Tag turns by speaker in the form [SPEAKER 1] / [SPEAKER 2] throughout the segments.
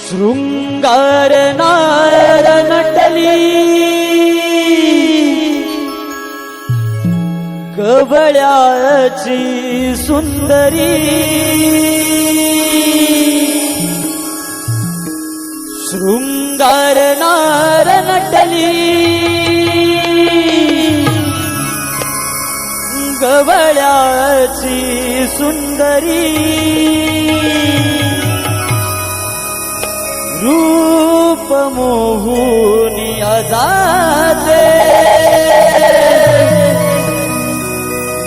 [SPEAKER 1] शृंगार नार नटली गवळ्याची सुंदरी शृंगार नार नटली गवळ्याची सुंदरी रूप मोहुनी जाते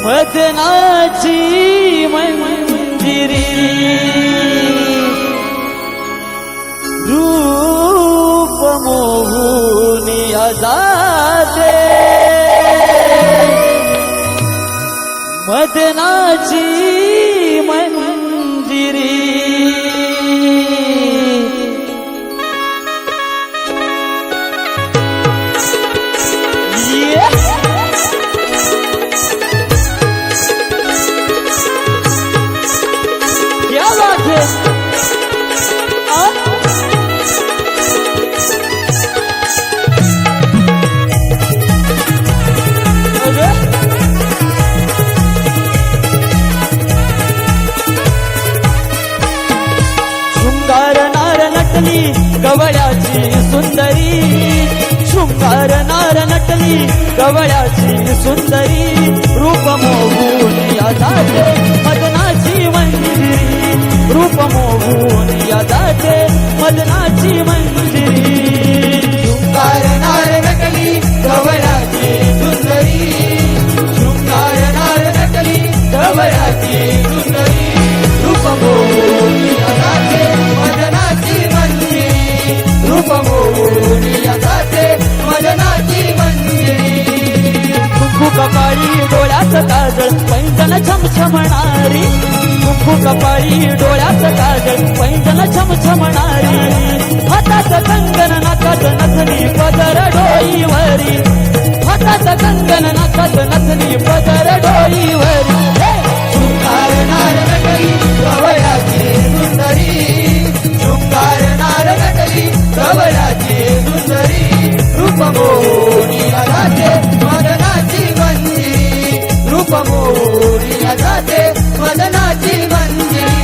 [SPEAKER 1] मदनाची मंजिरी रूप मोहुनी जाते मदनाची मंजिरी गवळ्याची सुंदरी शृंगार नार नटली गवळ्याची सुंदरी रूप मोहून जाते मदनाची मंजिरी रूप मोहून जाते मदनाची मंजिरी
[SPEAKER 2] शृंगार नार नटली गवळ्याची सुंदरी शृंगार नार नटली गवळ्याची सुंदरी रूप मोहून जाते मदनाची मंजिरी रूप मोहून जाते मदनाची मंजिरी
[SPEAKER 1] कुंकू कपाळी डोळ्यात काजळ पैंजण छमछमणारी कुंकू कपाळी डोळ्यात काजळ पैंजण छमछमणारी हातात कंगन नाकात नथनी पदर डोईवरी हातात कंगन नाकात नथनी पदर डोईवरी
[SPEAKER 2] शृंगार नार नटली गवळ्याची सुंदरी शृंगार नार नटली गवळ्याची सुंदरी रूप मोहून जाते मदनाची मंजिरी रूप मोहून जाते मदनाची मंजिरी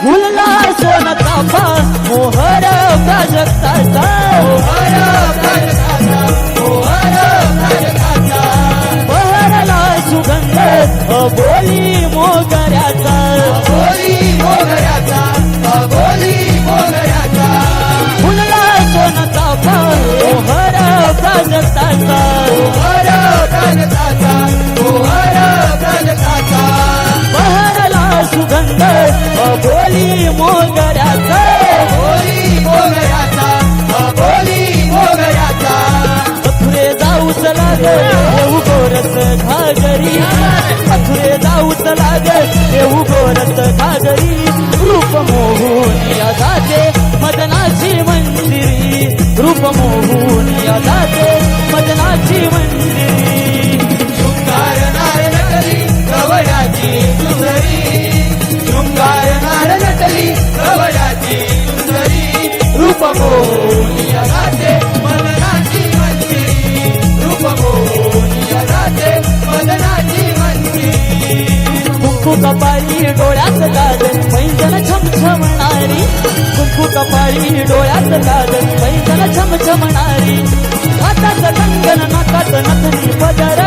[SPEAKER 1] फुलला सोन चाफा मोहर प्राजक्ताचा
[SPEAKER 2] मोहर प्राजक्ताचा मोहर प्राजक्ताचा
[SPEAKER 1] बहरला सुगंध बोली मोगऱ्याचा
[SPEAKER 2] बोली मोगऱ्याचा बोली मोगऱ्याचा
[SPEAKER 1] फुलला सोन चाफा मोहर प्राजक्ताचा
[SPEAKER 2] मोहर प्राजक्ताचा मोहर प्राजक्ताचा
[SPEAKER 1] बहरला सुगंध बोली मोगऱ्याचा
[SPEAKER 2] बोली मोगऱ्याचा बोली मोगऱ्याचा
[SPEAKER 1] मथुरे जाऊच लागे येऊ गोरस घागरी मथुरे जाऊच लागे येऊ गोरस घागरी रूप मोहून जाते मदनाची मंजिरी रूप मोहून जाते मदनाची मंजिरी
[SPEAKER 2] शृंगार नार नटली गवळ्याची सुंदरी शृंगार नार नटली गवळ्याची सुंदरी रूप मोहून जाते मदनाची मंजिरी रूप मोहून जाते मदनाची मंजिरी
[SPEAKER 1] कुंकू कपाळी डोळ्यात काजळ पैंजण छमछमणारी कुंकू कपाळी डोळ्यात काजळ पैंजण छमछमणारी हातात कंगन नाकात नथनी पदर